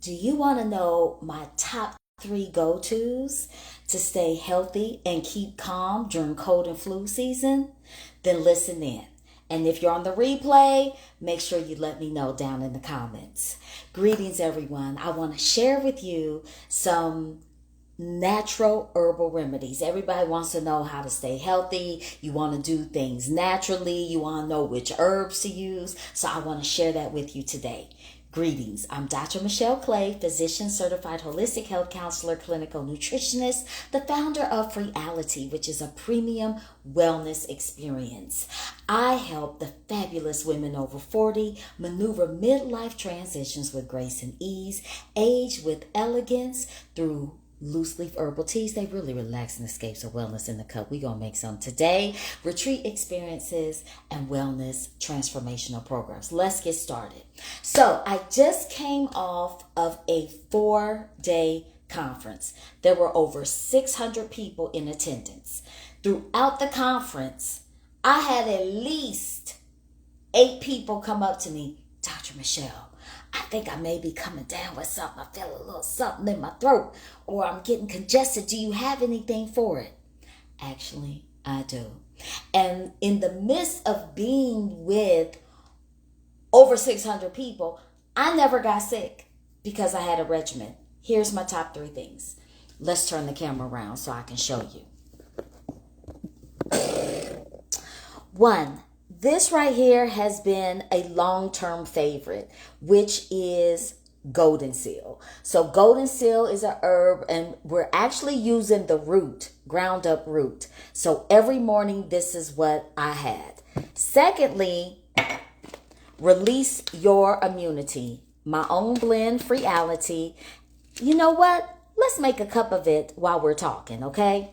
Do you want to know my top 3 go-tos to stay healthy and keep calm during cold and flu season? Then listen in. And if you're on the replay, make sure you let me know down in the comments. Greetings, everyone. I want to share with you some natural herbal remedies. Everybody wants to know how to stay healthy. You want to do things naturally. You want to know which herbs to use. So I want to share that with you today. Greetings. I'm Dr. Michelle Clay, physician, certified holistic health counselor, clinical nutritionist, the founder of Reality, which is a premium wellness experience. I help the fabulous women over 40 maneuver midlife transitions with grace and ease, age with elegance through loose leaf herbal teas. They really relax and escapes of wellness in the cup. We're going to make some today. Retreat experiences and wellness transformational programs. Let's get started. So I just came off of a 4-day conference. There were over 600 people in attendance. Throughout the conference, I had at least 8 people come up to me. Dr. Michelle, I think I may be coming down with something. I feel a little something in my throat, or I'm getting congested. Do you have anything for it? Actually, I do. And in the midst of being with over 600 people, I never got sick because I had a regimen. Here's my top 3 things. Let's turn the camera around so I can show you. 1. This right here has been a long-term favorite, which is Goldenseal. So Goldenseal is a herb, and we're actually using the root, ground up root. So every morning, this is what I had. Secondly, release your immunity. My own blend, Reality. You know what? Let's make a cup of it while we're talking, okay?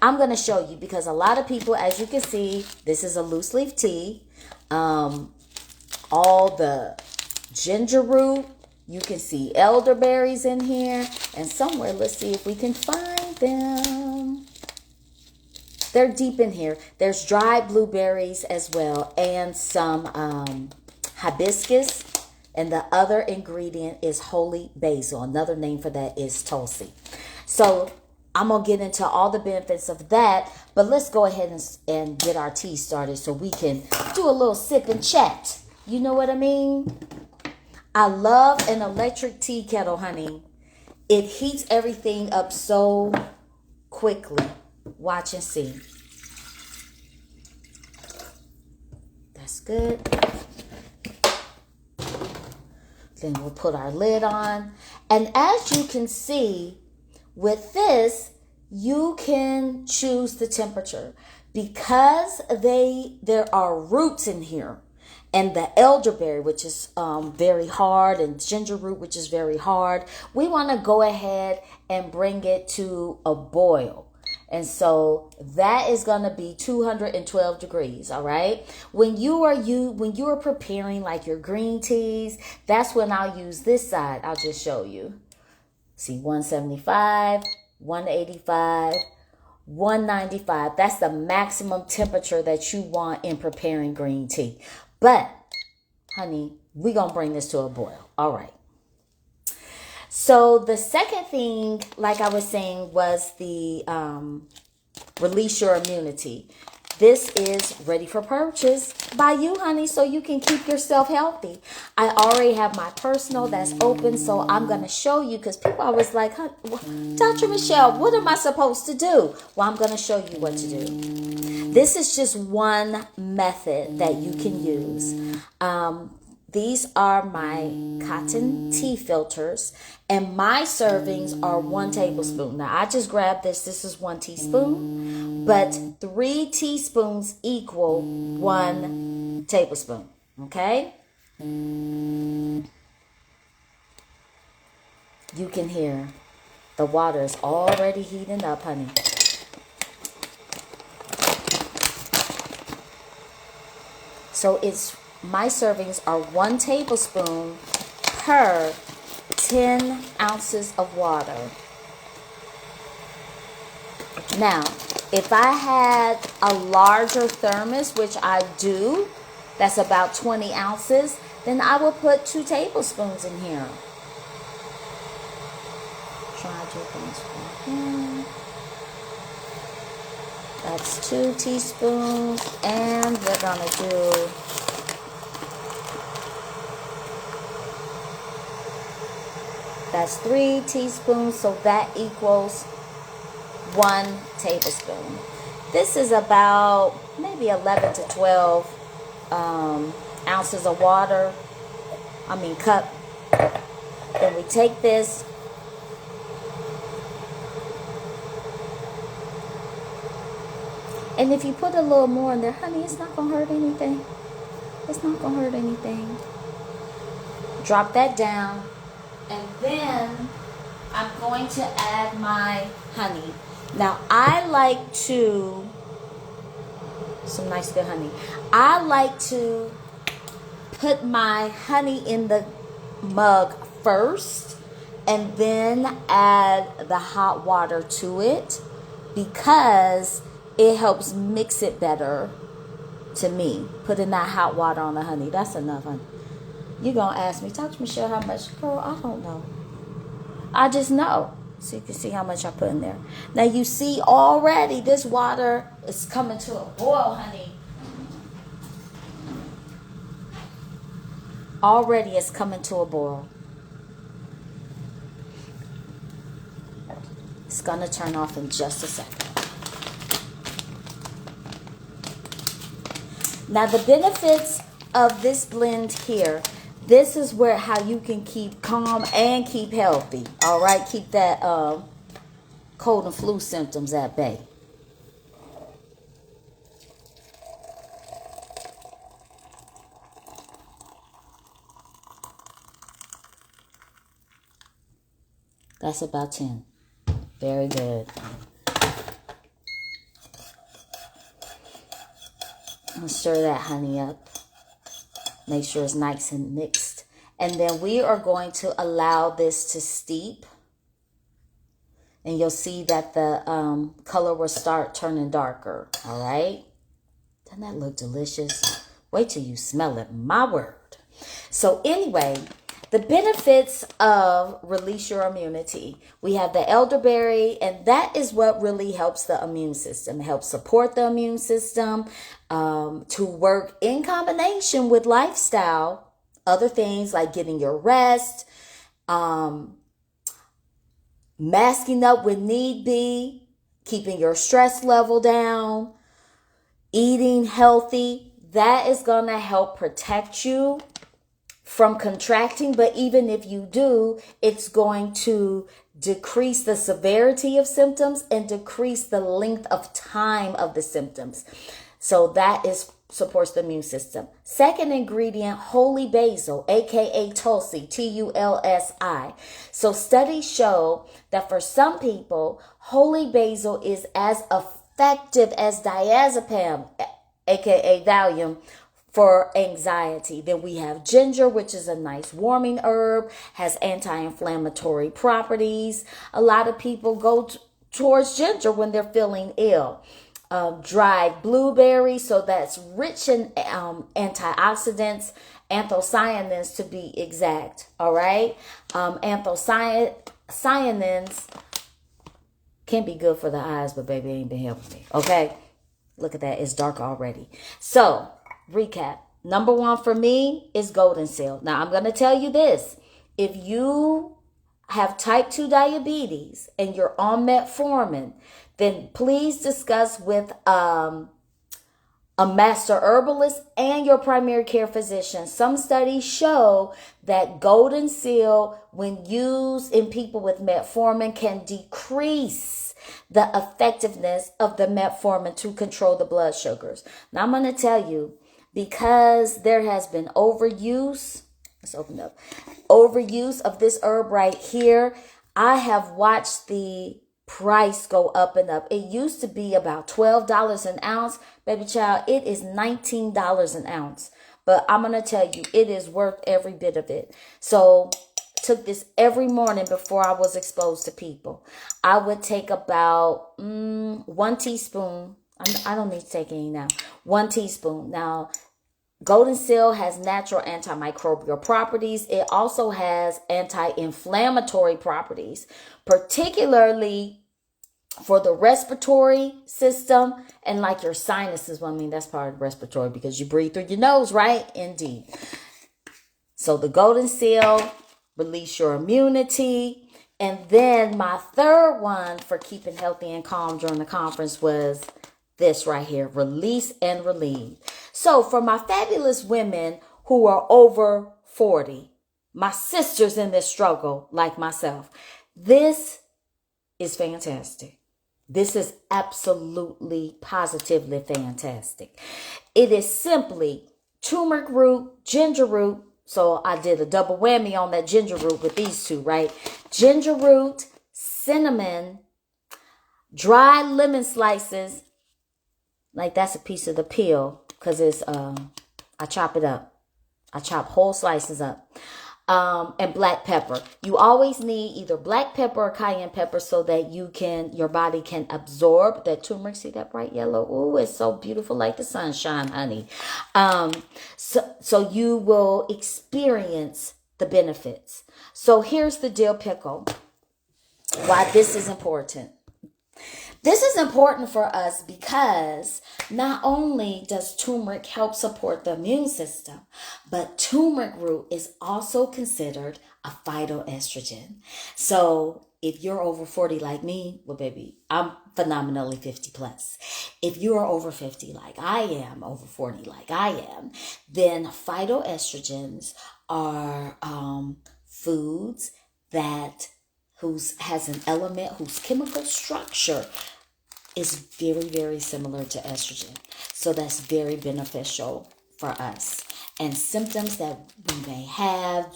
I'm going to show you because a lot of people, as you can see, this is a loose leaf tea. All the ginger root. You can see elderberries in here. And somewhere, let's see if we can find them. They're deep in here. There's dried blueberries as well, and some hibiscus. And the and ingredient is holy basil. Another name for that is tulsi. So I'm going to get into all the benefits of that, but let's go ahead and get our tea started so we can do a little sip and chat. You know what I mean? I love an electric tea kettle, honey. It heats everything up so quickly. Watch and see. That's good. Then we'll put our lid on. And as you can see, with this, you can choose the temperature because there are roots in here, and the elderberry, which is very hard, and ginger root, which is very hard. We want to go ahead and bring it to a boil. And so that is going to be 212 degrees. All right. When you are preparing like your green teas, that's when I'll use this side. I'll just show you. See, 175, 185, 195. That's the maximum temperature that you want in preparing green tea. But, honey, we're going to bring this to a boil. All right. So the second thing, like I was saying, was the release your immunity. This is ready for purchase by you, honey, so you can keep yourself healthy. I already have my personal that's open, so I'm going to show you because people always like, Dr. Michelle, what am I supposed to do? Well, I'm going to show you what to do. This is just one method that you can use. These are my cotton tea filters, and my servings are 1 tablespoon. Now, I just grabbed this. This is 1 teaspoon, but 3 teaspoons equal 1 tablespoon, okay? You can hear the water is already heating up, honey. So my servings are 1 tablespoon per 10 ounces of water. Now, if I had a larger thermos, which I do, that's about 20 ounces, then I will put 2 tablespoons in here. Try dripping. That's 2 teaspoons. And we're going to do that's 3 teaspoons. So that equals 1 tablespoon. This is about maybe 11 to 12 ounces of water. Cup. Then we take this. And if you put a little more in there, honey, it's not going to hurt anything. It's not going to hurt anything. Drop that down. And then I'm going to add my honey. Now, I like to, some nice good honey. I like to put my honey in the mug first and then add the hot water to it because it helps mix it better to me. Putting that hot water on the honey. That's enough, honey. You're going to ask me, talk to Michelle, how much? Girl, I don't know. I just know. So you can see how much I put in there. Now you see already this water is coming to a boil, honey. Already it's coming to a boil. It's going to turn off in just a second. Now the benefits of this blend here, this is where how you can keep calm and keep healthy. All right, keep that cold and flu symptoms at bay. That's about 10. Very good. I'm stir that honey up. Make sure it's nice and mixed. And then we are going to allow this to steep. And you'll see that the color will start turning darker. All right? Doesn't that look delicious? Wait till you smell it. My word. So anyway, the benefits of release your immunity. We have the elderberry, and that is what really helps the immune system. It helps support the immune system to work in combination with lifestyle. Other things like getting your rest, masking up when need be, keeping your stress level down, eating healthy. That is going to help protect you from contracting, but even if you do, it's going to decrease the severity of symptoms and decrease the length of time of the symptoms. So that supports the immune system. Second ingredient, holy basil, aka Tulsi, Tulsi. So studies show that for some people, holy basil is as effective as diazepam, aka Valium, for anxiety. Then we have ginger, which is a nice warming herb, has anti-inflammatory properties. A lot of people go towards ginger when they're feeling ill. Dried blueberry, so that's rich in antioxidants, anthocyanins to be exact. All right, anthocyanins can be good for the eyes, but baby, ain't been helping me. Okay, look at that, it's dark already. So recap. Number 1 for me is Goldenseal. Now, I'm going to tell you this. If you have type 2 diabetes and you're on metformin, then please discuss with a master herbalist and your primary care physician. Some studies show that Goldenseal, when used in people with metformin, can decrease the effectiveness of the metformin to control the blood sugars. Now, I'm going to tell you, because there has been overuse, let's open up, overuse of this herb right here, I have watched the price go up and up. It used to be about $12 an ounce. Baby child, it is $19 an ounce. But I'm going to tell you, it is worth every bit of it. So took this every morning before I was exposed to people. I would take about 1 teaspoon. I don't need to take any now. 1 teaspoon. Now, Goldenseal has natural antimicrobial properties. It also has anti-inflammatory properties, particularly for the respiratory system and like your sinuses. Well, I mean, that's part of respiratory because you breathe through your nose, right? Indeed. So the Goldenseal release your immunity. And then my third one for keeping healthy and calm during the conference was this right here, release and relieve. So for my fabulous women who are over 40, my sisters in this struggle like myself, this is fantastic. This is absolutely, positively fantastic. It is simply turmeric root, ginger root. So I did a double whammy on that ginger root with these two, right? Ginger root, cinnamon, dry lemon slices. Like that's a piece of the peel because it's, I chop it up. I chop whole slices up. And black pepper. You always need either black pepper or cayenne pepper so that your body can absorb that turmeric. See that bright yellow? Ooh, it's so beautiful like the sunshine, honey. So you will experience the benefits. So here's the dill pickle. Why this is important. This is important for us because not only does turmeric help support the immune system, but turmeric root is also considered a phytoestrogen. So if you're over 40 like me, well, baby, I'm phenomenally 50 plus. If you are over 50 like I am, over 40 like I am, then phytoestrogens are foods that has an element whose chemical structure is very, very similar to estrogen. So that's very beneficial for us. And symptoms that we may have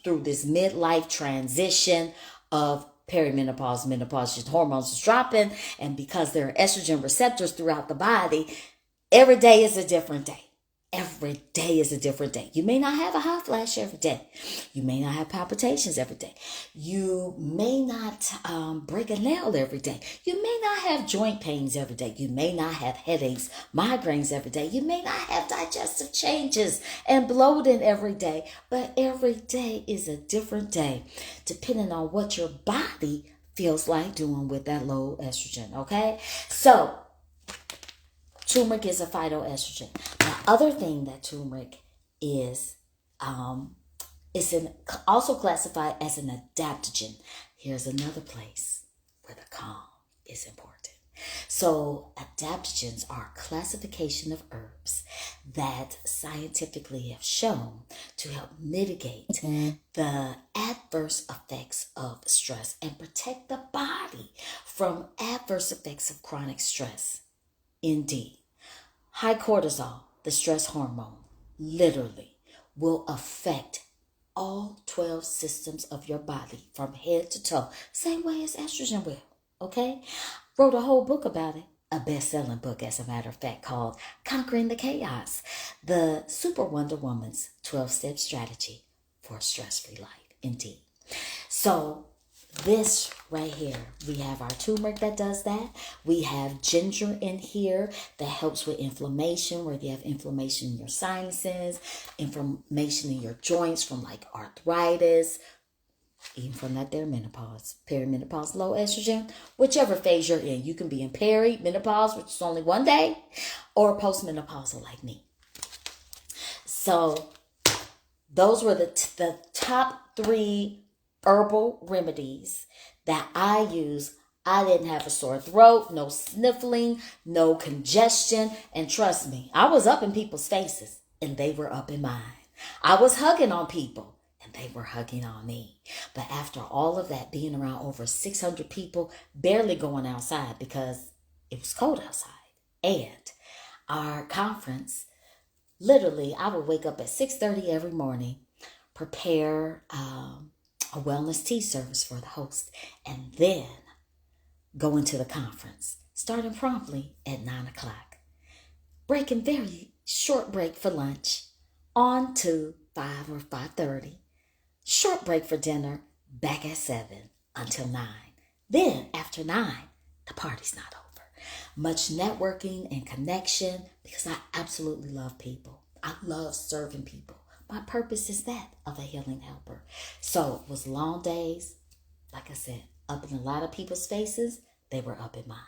through this midlife transition of perimenopause, menopause, just hormones is dropping. And because there are estrogen receptors throughout the body, every day is a different day. Every day is a different day. You may not have a hot flash every day. You may not have palpitations every day. You may not break a nail every day. You may not have joint pains every day. You may not have headaches, migraines every day. You may not have digestive changes and bloating every day. But every day is a different day, depending on what your body feels like doing with that low estrogen, okay? So, turmeric is a phytoestrogen. The other thing that turmeric is also classified as an adaptogen. Here's another place where the calm is important. So adaptogens are a classification of herbs that scientifically have shown to help mitigate the adverse effects of stress and protect the body from adverse effects of chronic stress. Indeed, high cortisol, the stress hormone, literally will affect all 12 systems of your body from head to toe, same way as estrogen will, okay? Wrote a whole book about it, a best-selling book, as a matter of fact, called Conquering the Chaos, the Super Wonder Woman's 12-step strategy for a stress-free life, indeed. So, this right here, we have our turmeric that does that. We have ginger in here that helps with inflammation, where you have inflammation in your sinuses, inflammation in your joints from like arthritis, even from that there menopause, perimenopause, low estrogen, whichever phase you're in. You can be in perimenopause, which is only one day, or postmenopausal like me. So those were the top 3 herbal remedies that I use. I didn't have a sore throat, no sniffling, no congestion. And trust me, I was up in people's faces and they were up in mine. I was hugging on people and they were hugging on me. But after all of that, being around over 600 people, barely going outside because it was cold outside. And our conference, literally, I would wake up at 6:30 every morning, prepare a wellness tea service for the host, and then go into the conference, starting promptly at 9 o'clock. Breaking very short break for lunch, on to 5 or 5:30. Short break for dinner, back at 7 until 9. Then, after 9, the party's not over. Much networking and connection because I absolutely love people. I love serving people. My purpose is that of a healing helper. So it was long days, like I said, up in a lot of people's faces. They were up in mine.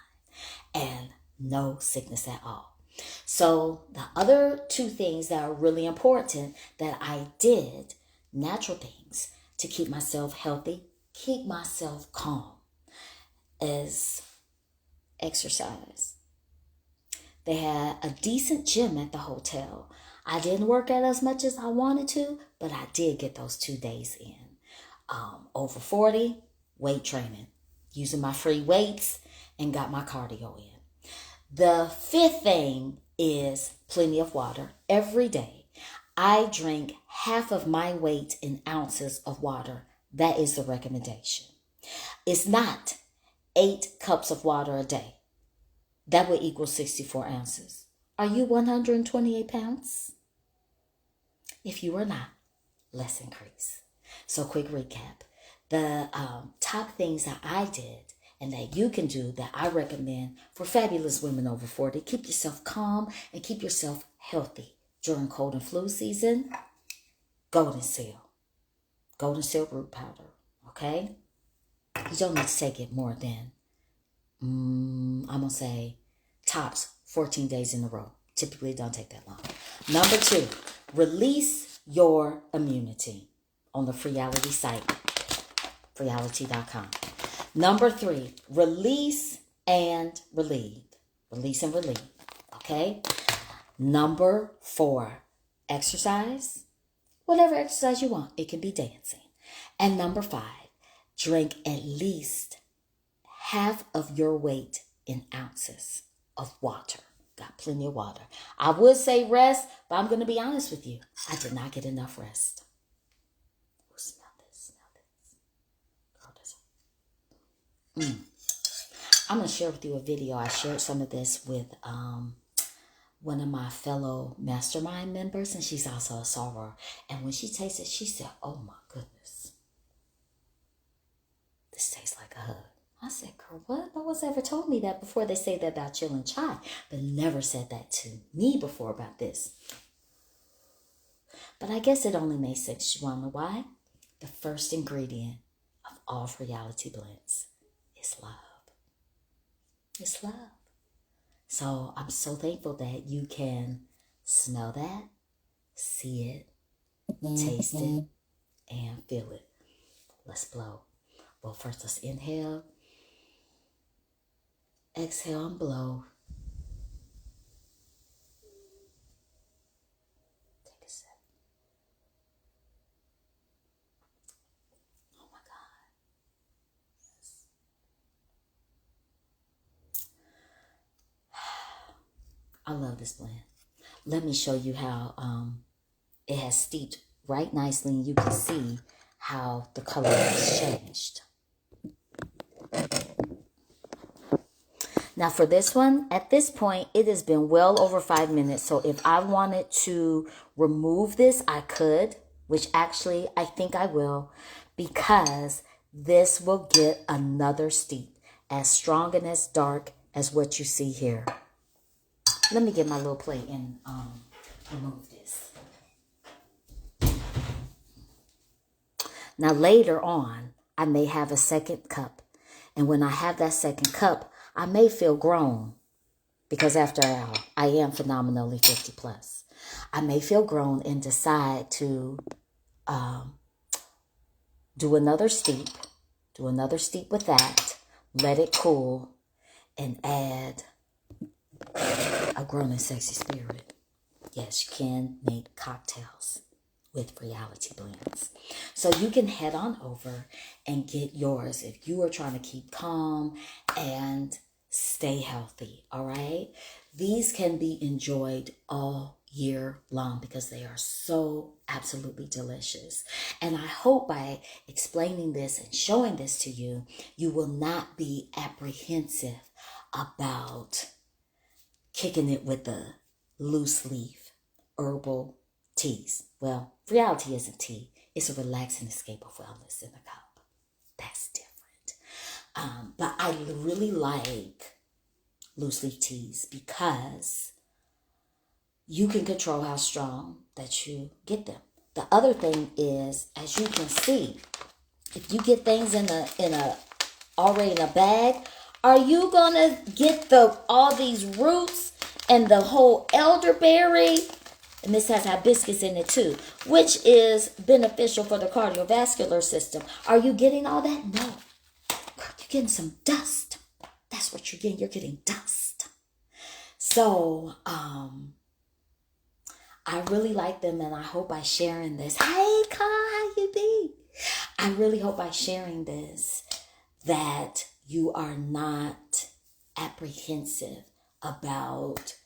And no sickness at all. So the other two things that are really important that I did, natural things to keep myself healthy, keep myself calm, is exercise. They had a decent gym at the hotel. I didn't work out as much as I wanted to, but I did get those 2 days in. Over 40, weight training, using my free weights and got my cardio in. The fifth thing is plenty of water every day. I drink half of my weight in ounces of water. That is the recommendation. It's not 8 cups of water a day. That would equal 64 ounces. Are you 128 pounds? If you are not, let's increase. So quick recap. The top things that I did and that you can do that I recommend for fabulous women over 40. Keep yourself calm and keep yourself healthy during cold and flu season. Goldenseal. Goldenseal root powder. Okay? You don't need to take it more than, I'm going to say, tops 14 days in a row. Typically, it don't take that long. Number 2, release your immunity on the Freeality site, freeality.com. Number 3, release and relieve. Release and relieve. Okay? Number 4, exercise. Whatever exercise you want. It can be dancing. And number 5, drink at least half of your weight in ounces of water. Got plenty of water. I would say rest, but I'm going to be honest with you. I did not get enough rest. Oh, smell this. Girl, I'm going to share with you a video. I shared some of this with one of my fellow mastermind members, and she's also a soror. And when she tasted it, she said, oh my goodness. This tastes like a hug. I said, girl, what? No one's ever told me that before. They say that about chilling chai, but never said that to me before about this. But I guess it only makes sense. You want to know why? The first ingredient of all Freeality blends is love. It's love. So I'm so thankful that you can smell that, see it, taste it, and feel it. Let's blow. Well, first let's inhale. Exhale and blow. Take a sip. Oh my God. Yes. I love this blend. Let me show you how it has steeped right nicely, and you can see how the color has changed. Now for this one, at this point, it has been well over 5 minutes. So if I wanted to remove this, I could, which actually I think I will, because this will get another steep as strong and as dark as what you see here. Let me get my little plate and remove this. Now later on, I may have a second cup. And when I have that second cup, I may feel grown, because after all, I am phenomenally 50 plus. I may feel grown and decide to do another steep with that, let it cool, and add a grown and sexy spirit. Yes, you can make cocktails with Freeality blends. So you can head on over and get yours if you are trying to keep calm and stay healthy, all right? These can be enjoyed all year long because they are so absolutely delicious. And I hope by explaining this and showing this to you, you will not be apprehensive about kicking it with the loose leaf herbal teas. Well, Freeality isn't tea. It's a relaxing escape of wellness in a cup. That's different. But I really like loose leaf teas because you can control how strong that you get them. The other thing is, as you can see, if you get things already in a bag, are you gonna get all these roots and the whole elderberry? And this has hibiscus in it too, which is beneficial for the cardiovascular system. Are you getting all that? No. You're getting some dust. That's what you're getting. You're getting dust. So, I really like them, and I hope by sharing this. Hey, Ka, how you be? I really hope by sharing this that you are not apprehensive about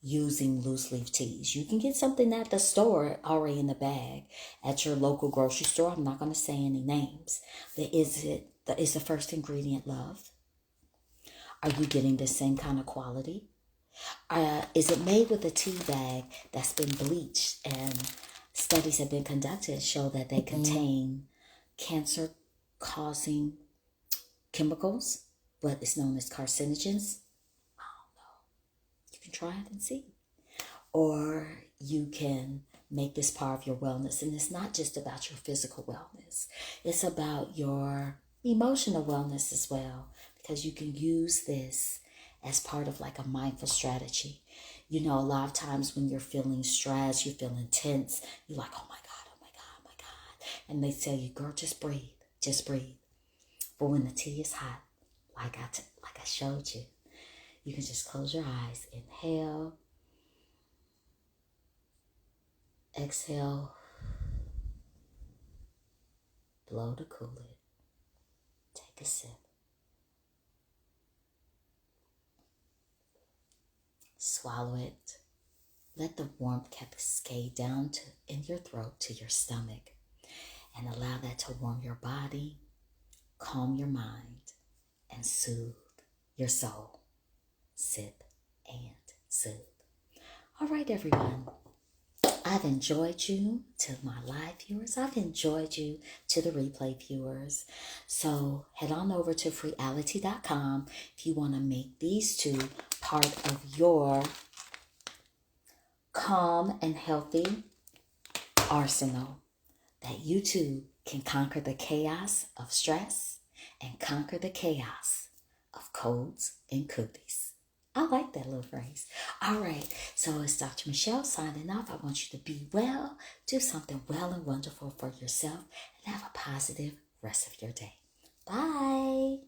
using loose leaf teas. You can get something at the store already in the bag at your local grocery store. I'm not going to say any names. Is the first ingredient love? Are you getting the same kind of quality? Is it made with a tea bag that's been bleached? And studies have been conducted to show that they contain cancer-causing chemicals, what is known as carcinogens. I don't know. You can try it and see. Or you can make this part of your wellness. And it's not just about your physical wellness. It's about your emotional wellness as well. Because you can use this as part of like a mindful strategy. You know, a lot of times when you're feeling stressed, you feel intense, you're like, oh my God, oh my God, oh my God. And they tell you, girl, just breathe, just breathe. But when the tea is hot, like I showed you, you can just close your eyes, inhale, exhale, blow to cool it, take a sip. Swallow it. Let the warmth cascade down in your throat to your stomach, and allow that to warm your body, calm your mind, and soothe your soul. Sip and soothe. All right, everyone. I've enjoyed you to my live viewers. I've enjoyed you to the replay viewers. So head on over to freeality.com if you want to make these two part of your calm and healthy arsenal, that you too can conquer the chaos of stress and conquer the chaos of colds and cooties. I like that little phrase. All right, so it's Dr. Michelle signing off. I want you to be well, do something well and wonderful for yourself, and have a positive rest of your day. Bye.